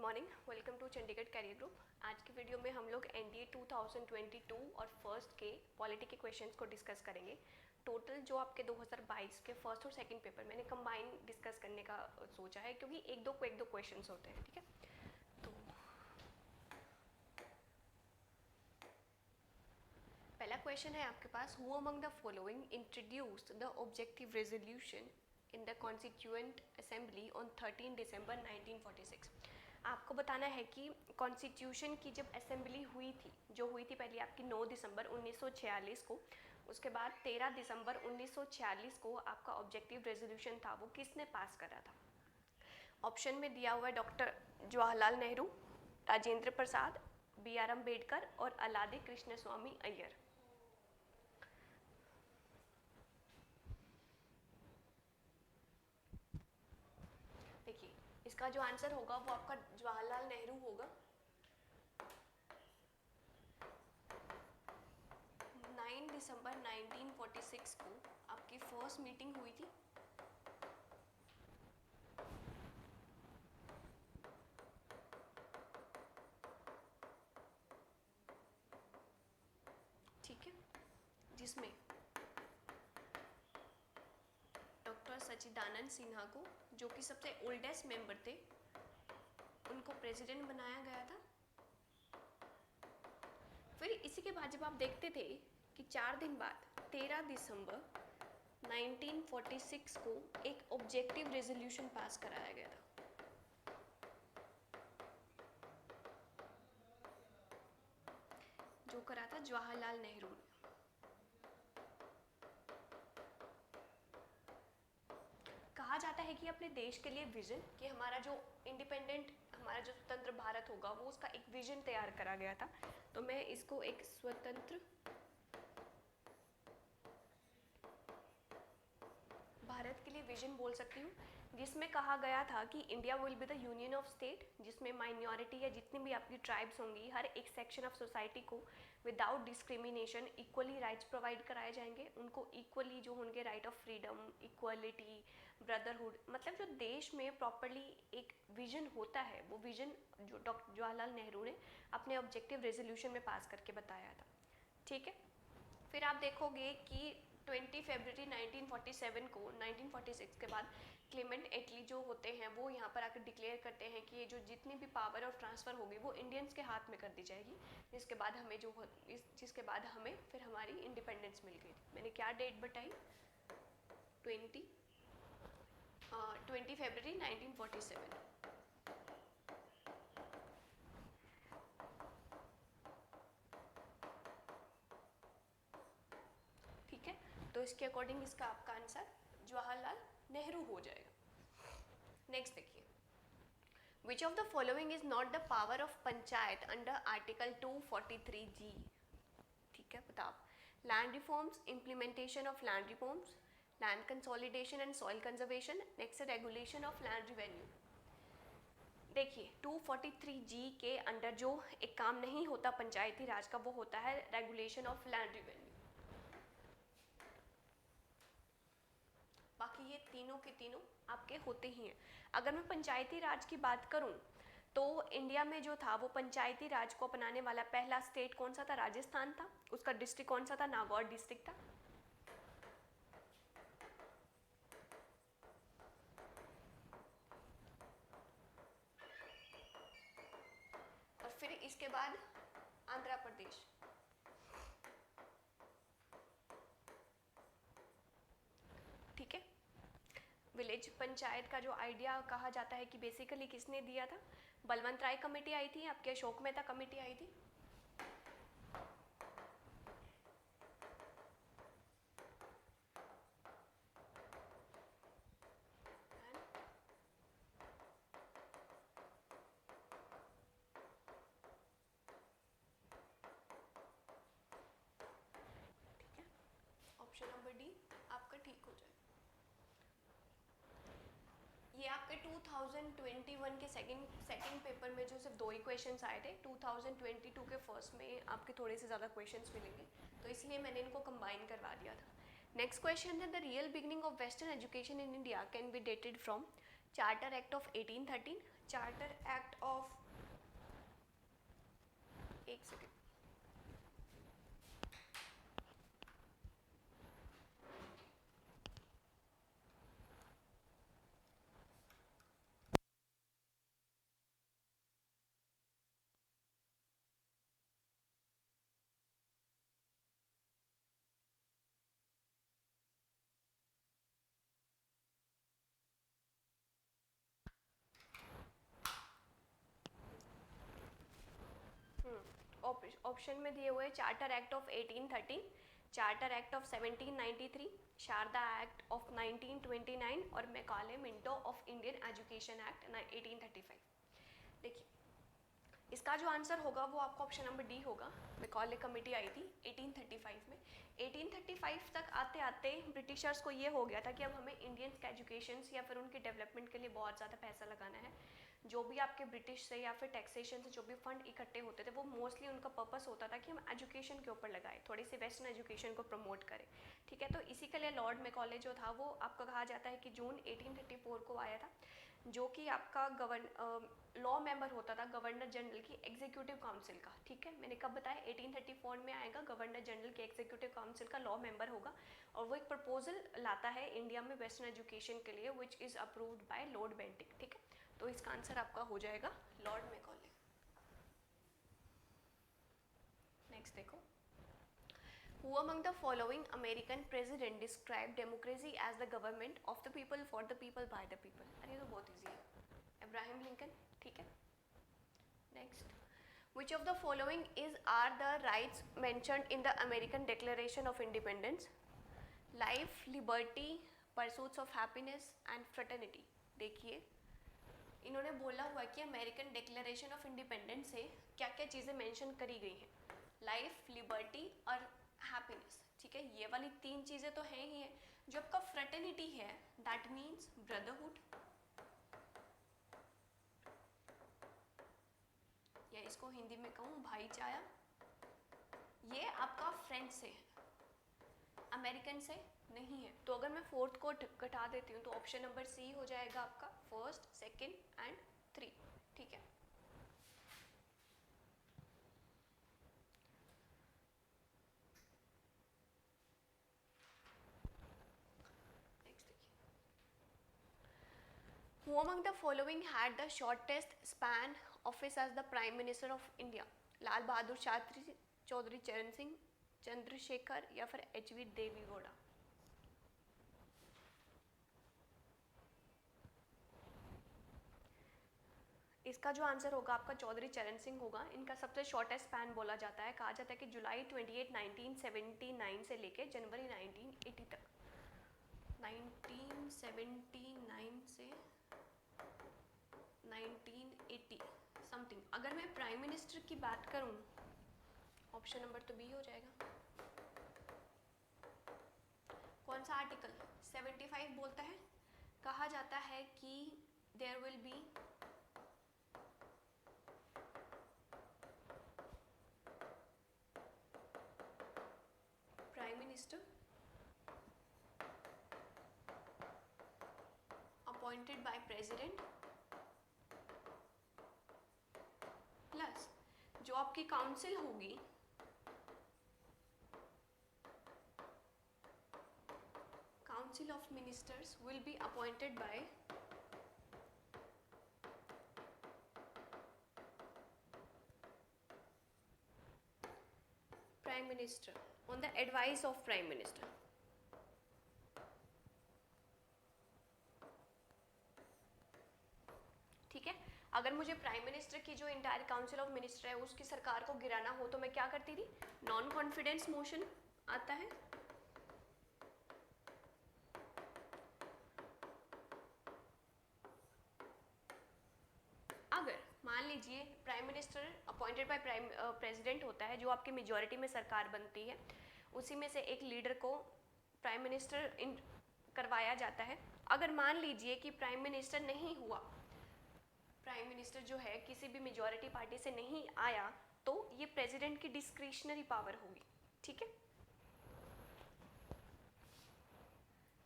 Morning, welcome to Chandigarh career group. आज की video में हम लोग एनडीए 2022 और फर्स्ट के पॉलिटी के क्वेश्चंस को डिस्कस करेंगे। टोटल जो आपके 2022 के फर्स्ट और सेकंड पेपर मैंने कंबाइन डिस्कस करने का सोचा है, क्योंकि एक दो क्वेश्चंस होते हैं। ठीक है, तो पहला क्वेश्चन है आपके पास, who among the following introduced the objective resolution in the constituent assembly on 13 दिसंबर 1946। आपको बताना है कि कॉन्स्टिट्यूशन की जब असेंबली हुई थी, जो हुई थी पहले आपकी 9 दिसंबर 1946 को, उसके बाद 13 दिसंबर 1946 को आपका ऑब्जेक्टिव रेजोल्यूशन था, वो किसने पास करा था? ऑप्शन में दिया हुआ है doctor Jawaharlal Nehru, Rajendra Prasad, B R Ambedkar और अलादे कृष्ण स्वामी अय्यर। देखिए, इसका जो आंसर होगा वो आपका जवाहरलाल नेहरू होगा। 9 दिसंबर 1946 को आपकी फर्स्ट मीटिंग हुई थी। ठीक है, जिसमें डॉक्टर सच्चिदानंद सिन्हा को, जो कि सबसे ओल्डेस्ट मेंबर थे, उनको प्रेसिडेंट बनाया गया था। फिर इसी के बाद जब आप देखते थे कि 4 दिन बाद 13 दिसंबर 1946 को एक ऑब्जेक्टिव रेजोल्यूशन पास कराया गया था। जो करा था जवाहरलाल नेहरू ने। कहा जाता है कि अपने देश के लिए विजन, कि हमारा जो इंडिपेंडेंट, हमारा जो स्वतंत्र भारत होगा, वो उसका एक विजन तैयार करा गया था। तो मैं इसको एक स्वतंत्र भारत के लिए विजन बोल सकती हूँ, जिसमें कहा गया था कि India will be the union of state, जिसमें माइनॉरिटी या जितनी भी आपकी ट्राइब्स होंगी, हर एक सेक्शन ऑफ सोसाइटी को without discrimination equally rights provide कराए जाएंगे। उनको इक्वली जो होंगे right of freedom, equality, brotherhood, मतलब जो देश में प्रॉपरली एक विजन होता है, वो विजन जो डॉक्टर जवाहरलाल नेहरू ने अपने ऑब्जेक्टिव रेजोल्यूशन में पास करके बताया था। ठीक है, फिर आप देखोगे कि 20 फरवरी 1947 को, 1946 के बाद क्लेमेंट एटली जो होते हैं वो यहाँ पर आकर डिक्लेयर करते हैं कि ये जो जितनी भी पावर और ट्रांसफ़र होगी वो इंडियंस के हाथ में कर दी जाएगी। जिसके बाद हमें जिसके बाद हमें फिर हमारी इंडिपेंडेंस मिल गई थी। मैंने क्या डेट बताई? 20 फरवरी 1947। ठीक है, तो इसके अकॉर्डिंग इसका आपका आंसर जवाहरलाल नेहरू हो जाएगा। नेक्स्ट देखिए, विच of the following is not the power of panchayat under article 243G? ठीक है, बताओ। Land reforms, implementation of land reforms, land consolidation and soil conservation, next regulation of land revenue. देखिए, 243G के अंडर जो एक काम नहीं होता पंचायती राज का, वो होता है रेगुलेशन ऑफ लैंड रिवेन्यू। बाकी ये तीनों के तीनों आपके होते ही हैं। अगर मैं पंचायती राज की बात करूं, तो इंडिया में जो था वो पंचायती राज को अपनाने वाला पहला स्टेट कौन सा था? राजस्थान था। उसका डिस्ट्रिक्ट कौन सा था? नागौर डिस्ट्रिक्ट था। और फिर इसके बाद आंध्र प्रदेश। ठीक है, विलेज पंचायत का जो आइडिया कहा जाता है कि बेसिकली किसने दिया था? बलवंत राय कमेटी आई थी, आपके अशोक मेहता कमेटी आई थी। ठीक है, ऑप्शन नंबर डी आपका ठीक हो जाए। ये आपके 2021 के सेकंड पेपर में जो सिर्फ 2 ही क्वेश्चंस आए थे, 2022 के फर्स्ट में आपके थोड़े से ज़्यादा क्वेश्चंस मिलेंगे, तो इसलिए मैंने इनको कंबाइन करवा दिया था। नेक्स्ट क्वेश्चन है, the real beginning of western education in India can be dated from charter act of 1813, charter act of, एक सेकेंड, ऑप्शन में दिए हुए charter act of 1813, charter act of 1793, Sharada act of 1929 और Macaulay Minto of Indian education act 1835। देखिए इसका जो answer होगा वो आपका ऑप्शन नंबर डी होगा। मैकाले कमेटी आई थी 1835 में। 1835 तक आते आते ब्रिटिशर्स को ये हो गया था कि अब हमें इंडियंस के एजुकेशन या फिर उनके डेवलपमेंट के लिए बहुत ज़्यादा पैसा लगाना है। जो भी आपके ब्रिटिश से या फिर टैक्सेशन से जो भी फंड इकट्ठे होते थे वो मोस्टली उनका पर्पस होता था कि हम एजुकेशन के ऊपर लगाएं, थोड़ी सी वेस्टर्न एजुकेशन को प्रमोट करें। ठीक है, तो इसी के लिए लॉर्ड मैकाले जो था वो आपका कहा जाता है कि जून 1834 को आया था, जो कि आपका लॉ मेंबर होता था गवर्नर जनरल की एग्जीक्यूटिव काउंसिल का। ठीक है, मैंने कब बताया 1834 में आएगा, गवर्नर जनरल के एग्जीक्यूटिव काउंसिल का लॉ मेंबर होगा और वो एक प्रपोजल लाता है इंडिया में वेस्टर्न एजुकेशन के लिए which is approved by Lord Bentinck. ठीक है, तो इसका आंसर आपका हो जाएगा लॉर्ड मैकाले। नेक्स्ट देखो, Who among the following American president described democracy as the government of the people for the people by the people? अरे तो बहुत इजी है, अब्राहम लिंकन। ठीक है, next, Which of the following are the rights mentioned in the American Declaration of Independence? Life, liberty, pursuits of happiness and fraternity। देखिए इन्होंने बोला हुआ कि अमेरिकन डिक्लेरेशन ऑफ इंडिपेंडेंस से क्या क्या चीज़ें मेंशन करी गई हैं, लाइफ, लिबर्टी और हैप्पीनेस। ठीक है, ये वाली तीन चीज़ें तो हैं ही है। जो आपका फ्रेटर्निटी है दैट मीन्स ब्रदरहुड, या इसको हिंदी में कहूँ भाईचारा, ये आपका फ्रेंच से है, अमेरिकन से नहीं है। तो अगर मैं फोर्थ को घटा देती हूँ तो ऑप्शन नंबर सी हो जाएगा आपका फर्स्ट, सेकंड एंड 3। ठीक है, नेक्स्ट देखिए, Who among the following had the shortest span office as the Prime Minister of India? Lal Bahadur Shastri, Chaudhary चरण सिंह, चंद्रशेखर या फिर एच.वी. देवेगौड़ा? इसका जो आंसर होगा आपका चौधरी चरण सिंह होगा। इनका सबसे शॉर्टेस्ट स्पैन बोला जाता है, कहा जाता है कि जुलाई 28, 1979 से लेके जनवरी 1980 तक। 1979 से 1980 समथिंग। अगर मैं प्राइम मिनिस्टर की बात करूं, ऑप्शन नंबर तो बी हो जाएगा। कौन सा आर्टिकल 75 बोलता है, कहा जाता है कि there will be prime minister appointed by president plus जो आपकी काउंसिल होगी council of ministers will be appointed by prime minister on the advice of prime minister. ठीक है, अगर मुझे प्राइम मिनिस्टर की जो इंटायर काउंसिल ऑफ मिनिस्टर है उसकी सरकार को गिराना हो तो मैं क्या करती थी, नॉन कॉन्फिडेंस मोशन आता है, अगर मान लीजिए prime minister appointed by president होता है, जो आपकी मेजॉरिटी में सरकार बनती है, उसी में से एक लीडर को प्राइम मिनिस्टर करवाया जाता है। अगर मान लीजिए कि प्राइम मिनिस्टर नहीं हुआ, प्राइम मिनिस्टर जो है किसी भी मेजॉरिटी पार्टी से नहीं आया, तो ये प्रेसिडेंट की डिस्क्रिशनरी पावर होगी। ठीक है,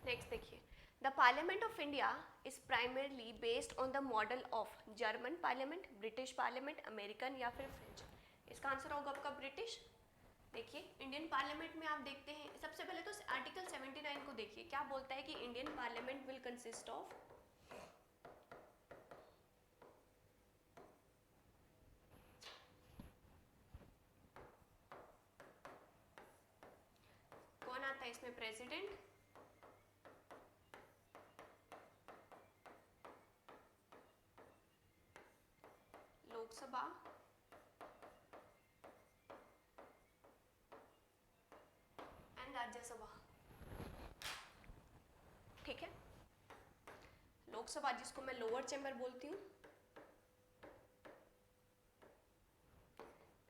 नेक्स्ट देखिए, The Parliament of India is primarily based on the model of German Parliament, British Parliament, American या फिर फ्रेंच. इसका आंसर होगा आपका ब्रिटिश. देखिए इंडियन पार्लियामेंट में आप देखते हैं, सबसे पहले तो आर्टिकल 79 को देखिए, क्या बोलता है कि Indian parliament will consist of, कौन आता है इसमें, प्रेसिडेंट, लोकसभा, एंड राज्यसभा. ठीक है, लोकसभा जिसको मैं लोअर चैम्बर बोलती हूँ,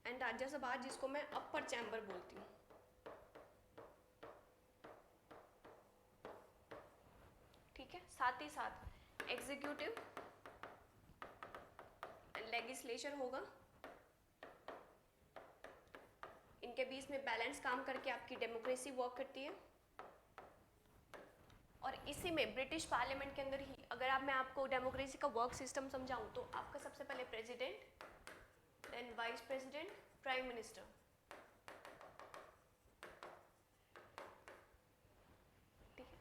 एंड राज्यसभा जिसको मैं अपर चैम्बर बोलती हूँ. ठीक है, साथ ही साथ एग्जीक्यूटिव लेजिस्लेचर होगा. इनके बीच में बैलेंस काम करके आपकी डेमोक्रेसी वर्क करती है. और इसी में ब्रिटिश पार्लियामेंट के अंदर ही अगर मैं आपको डेमोक्रेसी का वर्क सिस्टम समझाऊं तो आपका सबसे पहले president, then vice president, prime minister. ठीक है,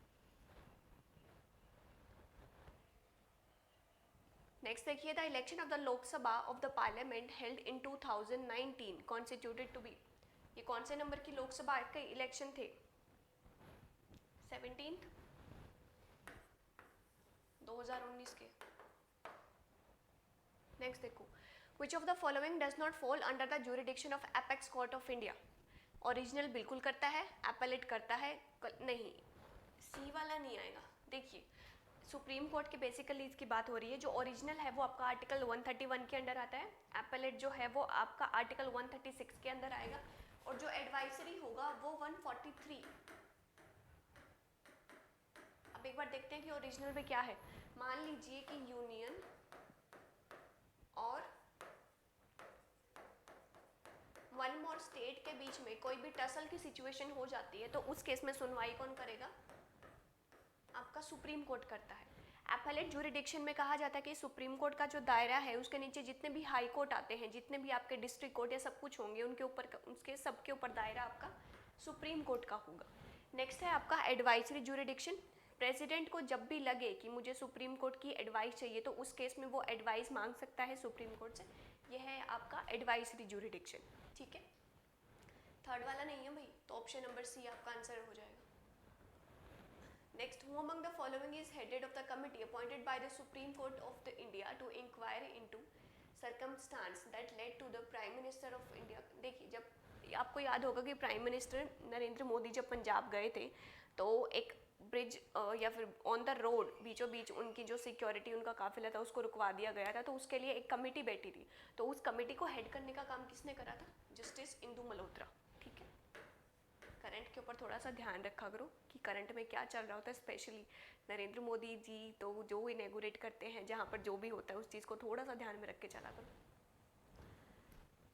नेक्स्ट देखिए, the election of the Lok Sabha of the parliament held in 2019 constituted to be. ये कौन से नंबर की लोकसभा के इलेक्शन थे, 17th 2019 के. नेक्स्ट देखो, विच of the following does not fall under the jurisdiction of apex court of India. Original बिल्कुल करता है, एपेलेट करता है नहीं, सी वाला नहीं आएगा. देखिए सुप्रीम कोर्ट के बेसिकली इसकी बात हो रही है. जो ओरिजिनल है वो आपका आर्टिकल 131 के अंडर आता है, एपेलेट जो है वो आपका आर्टिकल 136 के अंदर आएगा, और जो एडवाइजरी होगा वो 143. अब एक बार देखते हैं कि ओरिजिनल में क्या है. मान लीजिए कि यूनियन और वन मोर स्टेट के बीच में कोई भी टसल की सिचुएशन हो जाती है, तो उस केस में सुनवाई कौन करेगा, आपका सुप्रीम कोर्ट करता है. एपेलेट ज्यूरिडिक्शन में कहा जाता है कि सुप्रीम कोर्ट का जो दायरा है उसके नीचे जितने भी हाई कोर्ट आते हैं, जितने भी आपके डिस्ट्रिक्ट कोर्ट या सब कुछ होंगे, उनके ऊपर उसके सबके ऊपर दायरा आपका सुप्रीम कोर्ट का होगा. नेक्स्ट है आपका एडवाइजरी ज्यूरिडिक्शन. प्रेसिडेंट को जब भी लगे कि मुझे सुप्रीम कोर्ट की एडवाइस चाहिए तो उस केस में वो एडवाइस मांग सकता है सुप्रीम कोर्ट से. यह है आपका एडवाइजरी ज्यूरिडिक्शन. ठीक है, थर्ड वाला नहीं है भाई, तो ऑप्शन नंबर सी आपका आंसर हो जाएगा. Next, who among the following is headed of the committee appointed by the Supreme Court of the India to inquire into circumstance that led to the Prime Minister of India. देखिए जब आपको याद होगा कि prime minister Narendra Modi जब पंजाब गए थे तो एक ब्रिज या फिर ऑन द रोड बीचों बीच उनकी जो सिक्योरिटी उनका काफिला था उसको रुकवा दिया गया था. तो उसके लिए एक कमेटी बैठी थी, तो उस कमेटी को हेड करने का काम किसने करा था, जस्टिस इंदु मल्होत्रा. ठीक है, करंट के ऊपर थोड़ा सा ध्यान रखा करो कि करंट में क्या चल रहा होता है. स्पेशली नरेंद्र मोदी जी तो जो इनैगोरेट करते हैं, जहाँ पर जो भी होता है उस चीज़ को थोड़ा सा ध्यान में रख के चला करो.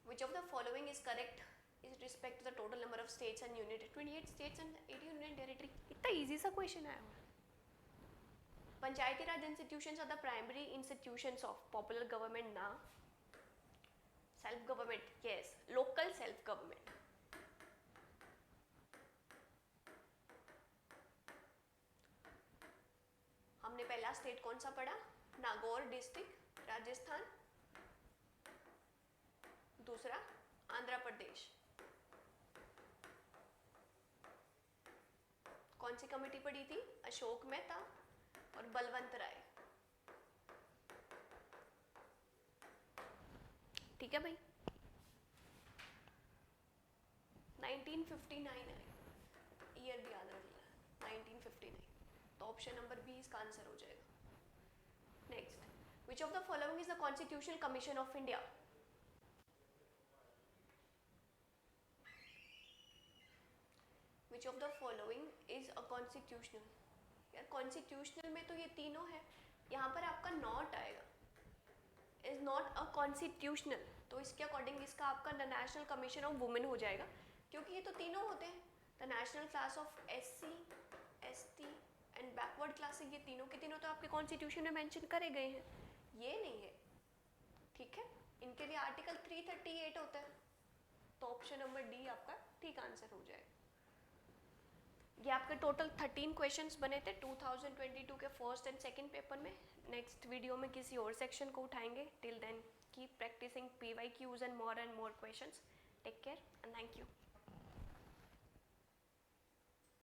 Which of the following is correct is respect to the total number of states and union, 28 states and 80 union territory. इतना ईजी सा क्वेश्चन आया हुआ. Panchayati Raj institutions are the primary institutions of popular government ना, self government, yes, local self government. हमने पहला state कौन सा पढ़ा, नागौर डिस्ट्रिक्ट राजस्थान, दूसरा आंध्र प्रदेश. कौन सी कमेटी पढ़ी थी, अशोक मेहता और बलवंत राय. ठीक है भाई, 1959 है, ईयर भी याद रख लिया, 1959. तो ऑप्शन नंबर बी इसका आंसर हो जाएगा. Next, which of the following is the constitutional commission of India. Which of the following is a constitutional. यार कॉन्स्टिट्यूशनल में तो ये तीनों है, यहाँ पर आपका नॉट आएगा, इज नॉट अ कॉन्स्टिट्यूशनल. तो इसके अकॉर्डिंग इसका आपका the national commission of women हो जाएगा, क्योंकि ये तो तीनों होते हैं. The national class of SC, ST and backward classes ये तीनों के तीनों तो आपके कॉन्स्टिट्यूशन में मेंशन करे गए हैं, ये नहीं है, ठीक है। इनके लिए आर्टिकल 338 होता है, तो ऑप्शन नंबर डी आपका ठीक आंसर हो जाएगा। ये आपके टोटल 13 क्वेश्चंस बने थे 2022 के फर्स्ट एंड सेकंड पेपर में। नेक्स्ट वीडियो में किसी और सेक्शन को उठाएंगे। Till then keep practising PYQs and more questions. Take care and thank you.